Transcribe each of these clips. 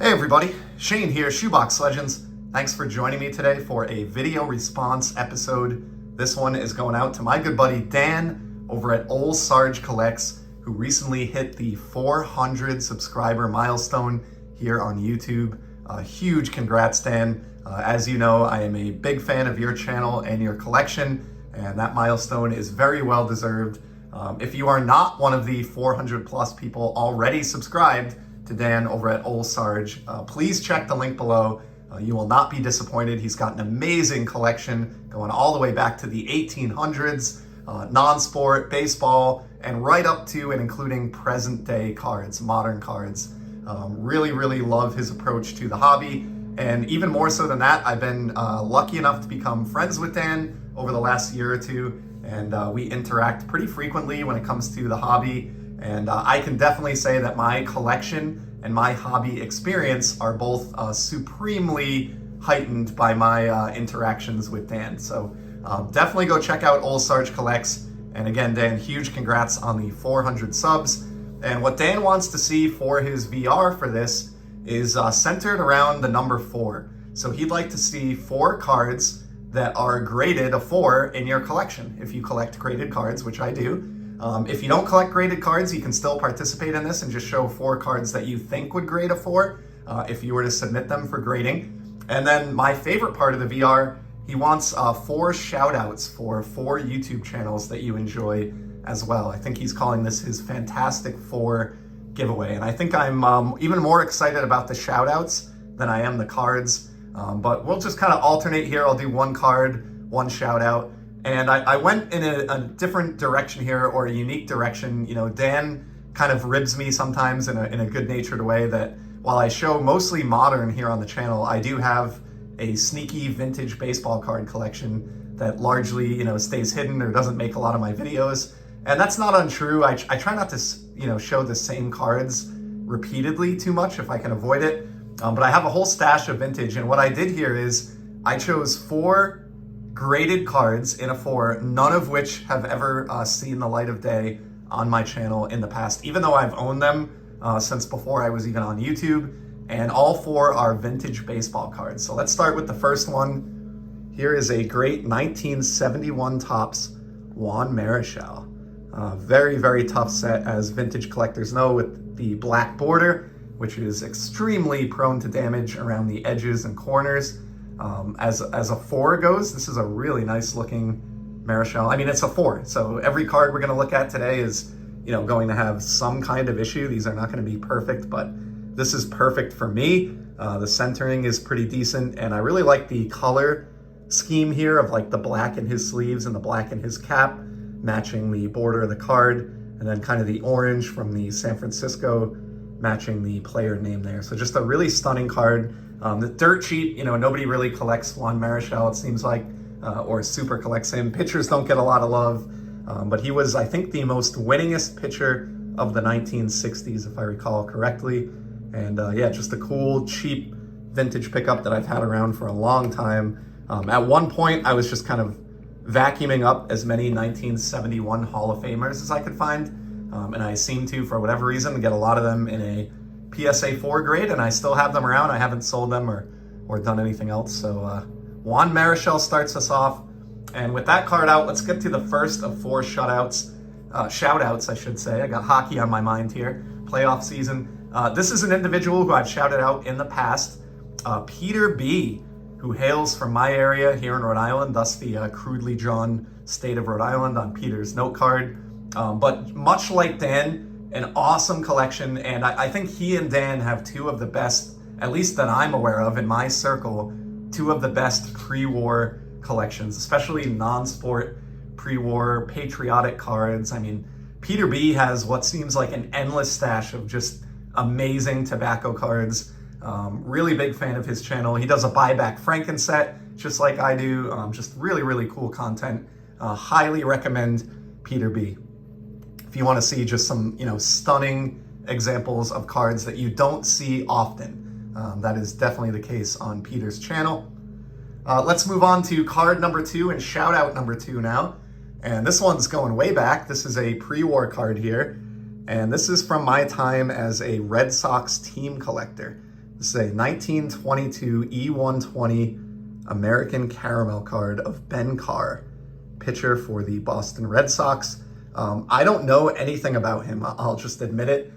Hey everybody, Shane here, Shoebox Legends. Thanks for joining me today for a video response episode. This one is going out to my good buddy Dan over at Old Sarge Collects, who recently hit the 400 subscriber milestone here on YouTube. Huge congrats, Dan. As you know, I am a big fan of your channel and your collection, and that milestone is very well deserved. If you are not one of the 400 plus people already subscribed to Dan over at Old Sarge, please check the link below. You will not be disappointed. He's got an amazing collection going all the way back to the 1800s, non-sport, baseball, and right up to and including present day cards, modern cards. Really love his approach to the hobby. And even more so than that, I've been lucky enough to become friends with Dan over the last year or two, and we interact pretty frequently when it comes to the hobby. And I can definitely say that my collection and my hobby experience are both supremely heightened by my interactions with Dan. So definitely go check out Old Sarge Collects. And again, Dan, huge congrats on the 400 subs. And what Dan wants to see for his VR for this is centered around the number 4. So he'd like to see 4 cards that are graded a 4 in your collection, if you collect graded cards, which I do. If you don't collect graded cards, you can still participate in this and just show 4 cards that you think would grade a 4 if you were to submit them for grading. And then my favorite part of the VR, he wants 4 shout outs for 4 YouTube channels that you enjoy as well. I think he's calling this his Fantastic 4 giveaway. And I think I'm even more excited about the shout outs than I am the cards. But we'll just kind of alternate here. I'll do 1 card, 1 shout out. And I went in a different direction here, or a unique direction. You know, Dan kind of ribs me sometimes in a good-natured way that while I show mostly modern here on the channel, I do have a sneaky vintage baseball card collection that largely, you know, stays hidden or doesn't make a lot of my videos. And that's not untrue. I try not to, you know, show the same cards repeatedly too much if I can avoid it. But I have a whole stash of vintage, and what I did here is I chose 4 graded cards in a 4, none of which have ever seen the light of day on my channel in the past, even though I've owned them since before I was even on YouTube, and all 4 are vintage baseball cards. So let's start with the first one. Here is a great 1971 Topps Juan Marichal. Very tough set, as vintage collectors know, with the black border, which is extremely prone to damage around the edges and corners. As a 4 goes, this is a really nice looking Marichal. I mean, it's a 4, so every card we're going to look at today is, you know, going to have some kind of issue. These are not going to be perfect, but this is perfect for me. The centering is pretty decent, and I really like the color scheme here of like the black in his sleeves and the black in his cap, matching the border of the card, and then kind of the orange from the San Francisco matching the player name there. So just a really stunning card. The dirt cheap, you know, nobody really collects Juan Marichal, it seems like, or super collects him. Pitchers don't get a lot of love, but he was, I think, the most winningest pitcher of the 1960s, if I recall correctly. And yeah, just a cool, cheap vintage pickup that I've had around for a long time. At one point, I was just kind of vacuuming up as many 1971 Hall of Famers as I could find. And I seem to, for whatever reason, get a lot of them in a PSA 4 grade, and I still have them around. I haven't sold them or done anything else. So Juan Marichal starts us off. And with that card out, let's get to the first of 4 shout-outs, I should say. I got hockey on my mind here, playoff season. This is an individual who I've shouted out in the past, Peter B., who hails from my area here in Rhode Island, thus the crudely drawn state of Rhode Island on Peter's note card. But much like Dan, an awesome collection, and I think he and Dan have 2 of the best, at least that I'm aware of in my circle, 2 of the best pre-war collections, especially non-sport pre-war patriotic cards. I mean, Peter B has what seems like an endless stash of just amazing tobacco cards. Really big fan of his channel. He does a buyback Franken set, just like I do. Just really cool content. Highly recommend Peter B. If you want to see just some, you know, stunning examples of cards that you don't see often. That is definitely the case on Peter's channel. Let's move on to card number 2 and shout out number 2 now. And this one's going way back. This is a pre-war card here. And this is from my time as a Red Sox team collector. This is a 1922 E120 American Caramel card of Ben Carr, pitcher for the Boston Red Sox. I don't know anything about him, I'll just admit it.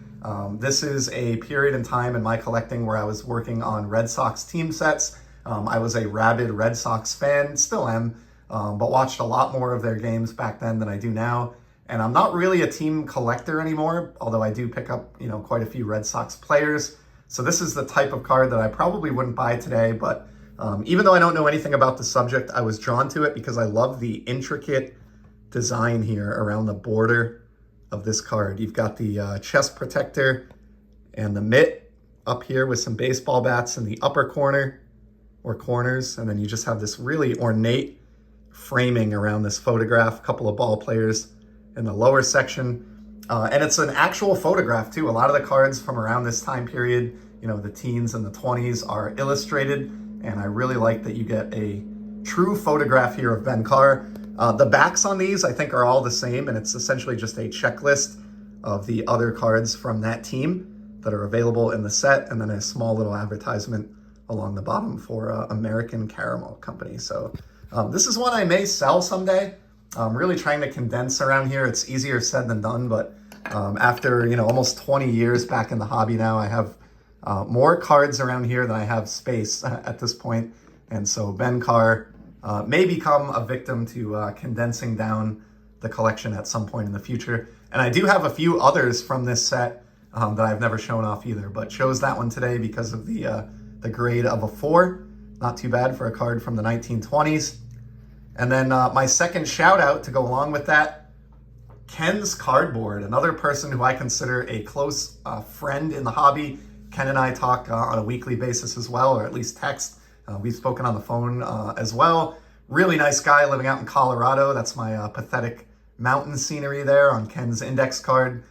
This is a period in time in my collecting where I was working on Red Sox team sets. I was a rabid Red Sox fan, still am, but watched a lot more of their games back then than I do now. And I'm not really a team collector anymore, although I do pick up, quite a few Red Sox players. So this is the type of card that I probably wouldn't buy today, but even though I don't know anything about the subject, I was drawn to it because I love the intricate design here around the border of this card. You've got the chest protector and the mitt up here with some baseball bats in the upper corner or corners, and then you just have this really ornate framing around this photograph, a couple of ball players in the lower section. And it's an actual photograph too. A lot of the cards from around this time period, the teens and the 20s, are illustrated, and I really like that you get a true photograph here of Ben Carr. The backs on these, I think, are all the same, and it's essentially just a checklist of the other cards from that team that are available in the set, and then a small little advertisement along the bottom for American Caramel Company. So this is one I may sell someday. I'm really trying to condense around here. It's easier said than done, but after almost 20 years back in the hobby now, I have more cards around here than I have space at this point. And so Ben Carr may become a victim to condensing down the collection at some point in the future. And I do have a few others from this set that I've never shown off either, but chose that one today because of the grade of a 4. Not too bad for a card from the 1920s. And then my second shout out to go along with that, Ken's Cardboard, another person who I consider a close friend in the hobby. Ken and I talk on a weekly basis as well, or at least text. We've spoken on the phone as well. Really nice guy living out in Colorado. That's my pathetic mountain scenery there on Ken's index card.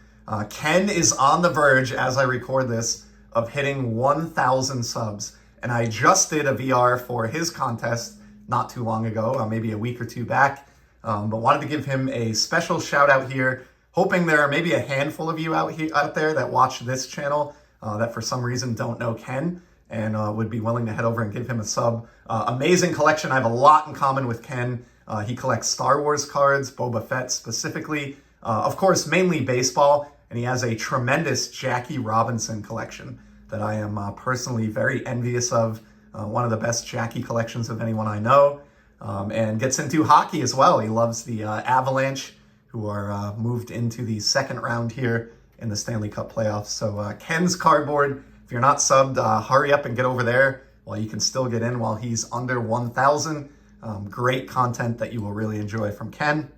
Ken is on the verge, as I record this, of hitting 1,000 subs. And I just did a VR for his contest not too long ago, maybe a week or two back, but wanted to give him a special shout out here, hoping there are maybe a handful of you out there that watch this channel that for some reason don't know Ken and would be willing to head over and give him a sub. Amazing collection. I have a lot in common with Ken. He collects Star Wars cards, Boba Fett specifically, of course, mainly baseball, and he has a tremendous Jackie Robinson collection that I am personally very envious of. One of the best Jackie collections of anyone I know, and gets into hockey as well. He loves the Avalanche, who are moved into the second round here in the Stanley Cup playoffs. So Ken's Cardboard, if you're not subbed, hurry up and get over there while you can still get in while he's under 1,000. Great content that you will really enjoy from Ken.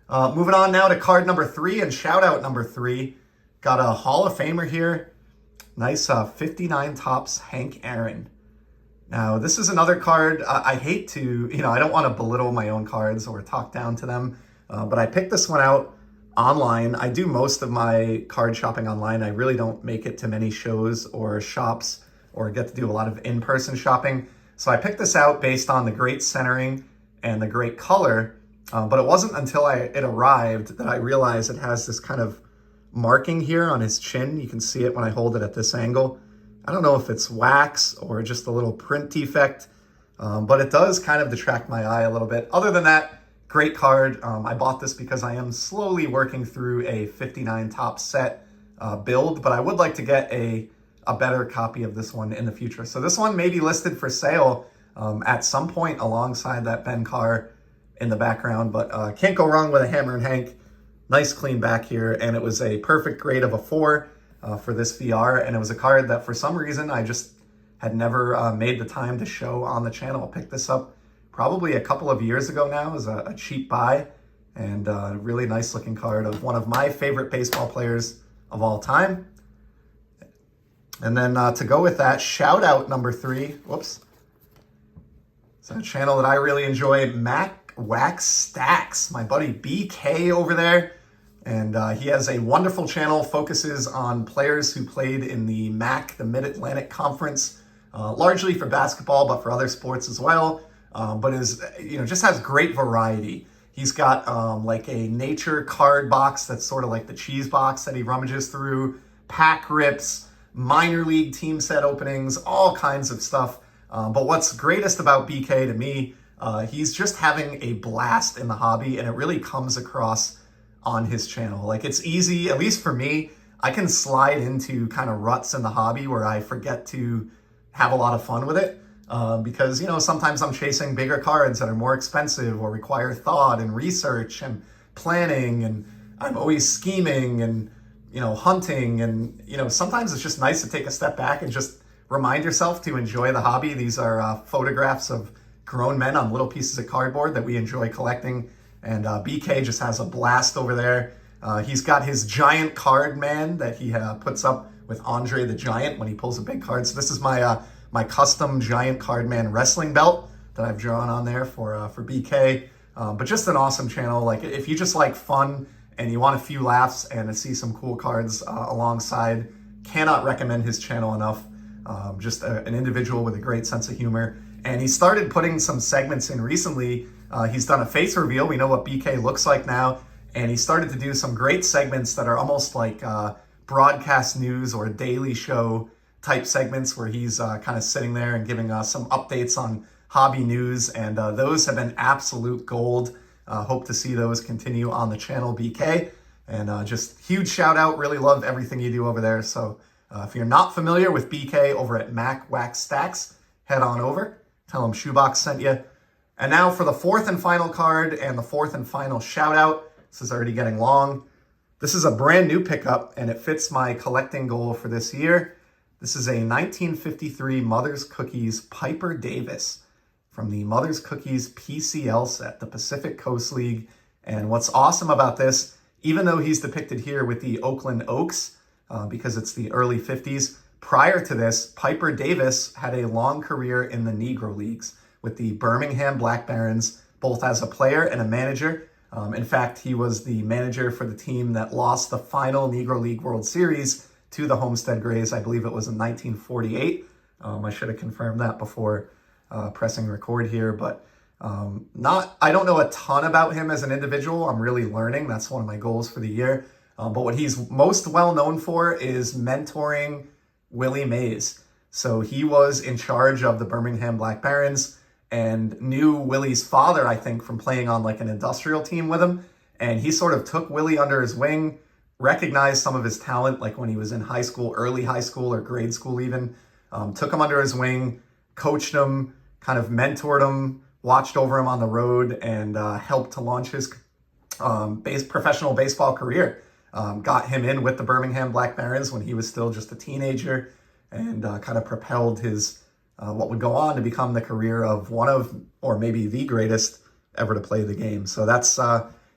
Moving on now to card number 3 and shout out number 3. Got a Hall of Famer here. Nice 59 Topps Hank Aaron. Now, this is another card. I hate to, I don't want to belittle my own cards or talk down to them, but I picked this one out online. I do most of my card shopping online. I really don't make it to many shows or shops or get to do a lot of in-person shopping. So I picked this out based on the great centering and the great color, but it wasn't until it arrived that I realized it has this kind of marking here on his chin. You can see it when I hold it at this angle. I don't know if it's wax or just a little print defect, but it does kind of detract my eye a little bit. Other than that, great card. I bought this because I am slowly working through a 59 Topps set build, but I would like to get a better copy of this one in the future. So this one may be listed for sale at some point alongside that Ben Carr in the background, but can't go wrong with a Hammer and Hank. Nice clean back here, and it was a perfect grade of a 4. For this VR, and it was a card that for some reason I just had never made the time to show on the channel. Picked this up probably a couple of years ago now as a cheap buy, and a really nice looking card of one of my favorite baseball players of all time. And then to go with that, shout out number 3, whoops. It's a channel that I really enjoy, Mac Wax Stacks, my buddy BK over there. And he has a wonderful channel, focuses on players who played in the MAC, the Mid-Atlantic Conference, largely for basketball, but for other sports as well. But is, just has great variety. He's got like a nature card box that's sort of like the cheese box that he rummages through, pack rips, minor league team set openings, all kinds of stuff. But what's greatest about BK to me, he's just having a blast in the hobby, and it really comes across on his channel. Like, it's easy, at least for me, I can slide into kind of ruts in the hobby where I forget to have a lot of fun with it. Because, you know, sometimes I'm chasing bigger cards that are more expensive or require thought and research and planning, and I'm always scheming and, you know, hunting. And, you know, sometimes it's just nice to take a step back and just remind yourself to enjoy the hobby. These are photographs of grown men on little pieces of cardboard that we enjoy collecting. And BK just has a blast over there. He's got his giant card man that he puts up with Andre the Giant when he pulls a big card. So this is my custom giant card man wrestling belt that I've drawn on there for BK. But just an awesome channel. Like, if you just like fun and you want a few laughs and to see some cool cards alongside, cannot recommend his channel enough. Just an individual with a great sense of humor. And he started putting some segments in recently. He's done a face reveal. We know what BK looks like now. And he started to do some great segments that are almost like broadcast news or Daily Show type segments where he's kind of sitting there and giving us some updates on hobby news. And those have been absolute gold. Hope to see those continue on the channel, BK. And just huge shout out. Really love everything you do over there. So if you're not familiar with BK over at Mac Wax Stacks, head on over. Tell him Shoebox sent you. And now for the fourth and final card and the fourth and final shout out. This is already getting long. This is a brand new pickup, and it fits my collecting goal for this year. This is a 1953 Mother's Cookies Piper Davis from the Mother's Cookies PCL set, the Pacific Coast League. And what's awesome about this, even though he's depicted here with the Oakland Oaks, because it's the early 50s, prior to this, Piper Davis had a long career in the Negro Leagues with the Birmingham Black Barons, both as a player and a manager. In fact, he was the manager for the team that lost the final Negro League World Series to the Homestead Grays. I believe it was in 1948. I should have confirmed that before pressing record here, but I don't know a ton about him as an individual. I'm really learning. That's one of my goals for the year. But what he's most well known for is mentoring Willie Mays. So he was in charge of the Birmingham Black Barons and knew Willie's father, I think, from playing on like an industrial team with him. And he sort of took Willie under his wing, recognized some of his talent, like when he was in high school, early high school or grade school even, took him under his wing, coached him, kind of mentored him, watched over him on the road, and helped to launch his professional baseball career. Got him in with the Birmingham Black Barons when he was still just a teenager, and kind of propelled his what would go on to become the career of one of, or maybe the greatest ever to play the game. So that's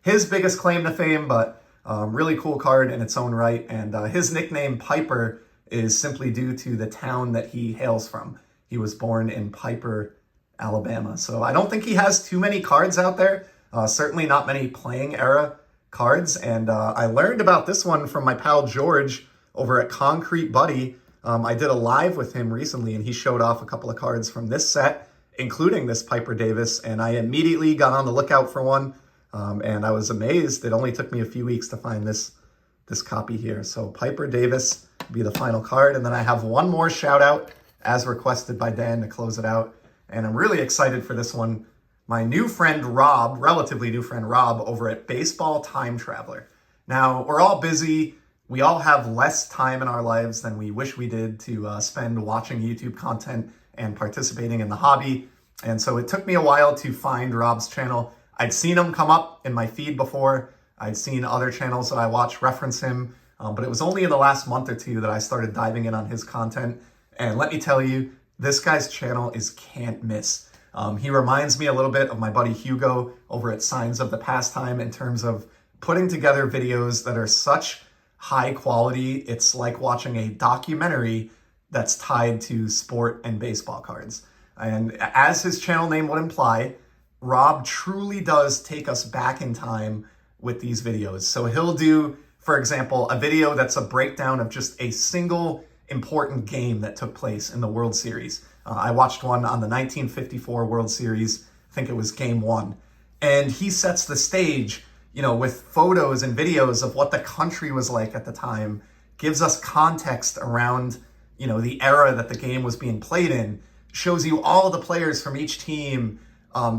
his biggest claim to fame, but really cool card in its own right. And his nickname Piper is simply due to the town that he hails from. He was born in Piper, Alabama. So I don't think he has too many cards out there. Certainly not many playing era cards. And I learned about this one from my pal George over at Concrete Buddy. I did a live with him recently, and he showed off a couple of cards from this set, including this Piper Davis, and I immediately got on the lookout for one, and I was amazed. It only took me a few weeks to find this copy here. So Piper Davis will be the final card, and then I have one more shout out as requested by Dan to close it out, and I'm really excited for this one. My new friend Rob, relatively new friend Rob, over at Baseball Time Traveler. Now, we're all busy. We all have less time in our lives than we wish we did to spend watching YouTube content and participating in the hobby. And so it took me a while to find Rob's channel. I'd seen him come up in my feed before. I'd seen other channels that I watch reference him. But it was only in the last month or two that I started diving in on his content. And let me tell you, this guy's channel is can't miss. He reminds me a little bit of my buddy Hugo over at Signs of the Pastime in terms of putting together videos that are such high quality. It's like watching a documentary that's tied to sport and baseball cards. And as his channel name would imply, Rob truly does take us back in time with these videos. So he'll do, for example, a video that's a breakdown of just a single important game that took place in the World Series. I watched one on the 1954 World Series. I think it was Game 1. And he sets the stage, you know, with photos and videos of what the country was like at the time, gives us context around, the era that the game was being played in, shows you all the players from each team,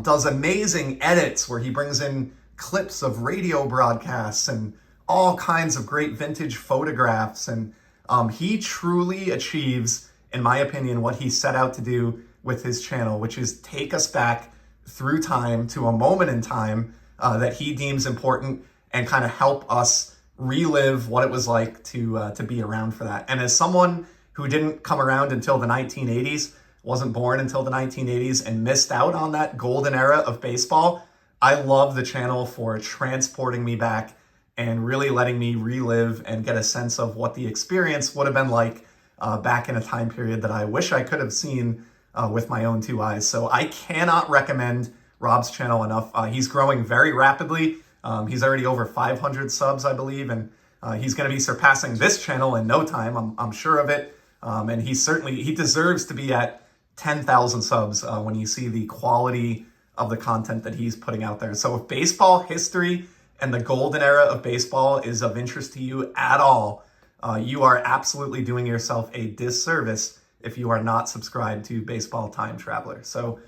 does amazing edits where he brings in clips of radio broadcasts and all kinds of great vintage photographs. And he truly achieves, in my opinion, what he set out to do with his channel, which is take us back through time to a moment in time that he deems important and kind of help us relive what it was like to be around for that. And as someone who didn't come around until the 1980s, wasn't born until the 1980s, and missed out on that golden era of baseball, I love the channel for transporting me back and really letting me relive and get a sense of what the experience would have been like back in a time period that I wish I could have seen with my own two eyes. So I cannot recommend Rob's channel enough. He's growing very rapidly. He's already over 500 subs, I believe, and he's going to be surpassing this channel in no time. I'm sure of it. And he deserves to be at 10,000 subs when you see the quality of the content that he's putting out there. So if baseball history and the golden era of baseball is of interest to you at all, you are absolutely doing yourself a disservice if you are not subscribed to Baseball Time Traveler. So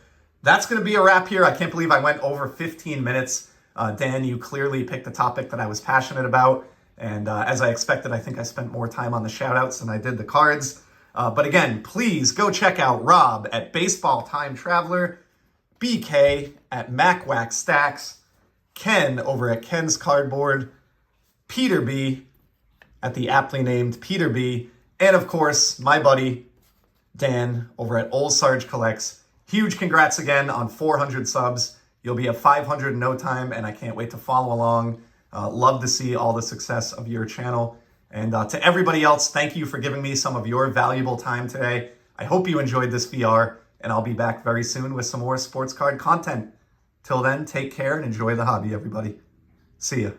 that's going to be a wrap here. I can't believe I went over 15 minutes. Dan, you clearly picked a topic that I was passionate about. And as I expected, I think I spent more time on the shout-outs than I did the cards. But again, please go check out Rob at Baseball Time Traveler, BK at MacWack Stacks, Ken over at Ken's Cardboard, Peter B at the aptly named Peter B, and of course, my buddy Dan over at Old Sarge Collects. Huge congrats again on 400 subs. You'll be at 500 in no time, and I can't wait to follow along. Love to see all the success of your channel. And to everybody else, thank you for giving me some of your valuable time today. I hope you enjoyed this VR, and I'll be back very soon with some more sports card content. Till then, take care and enjoy the hobby, everybody. See ya.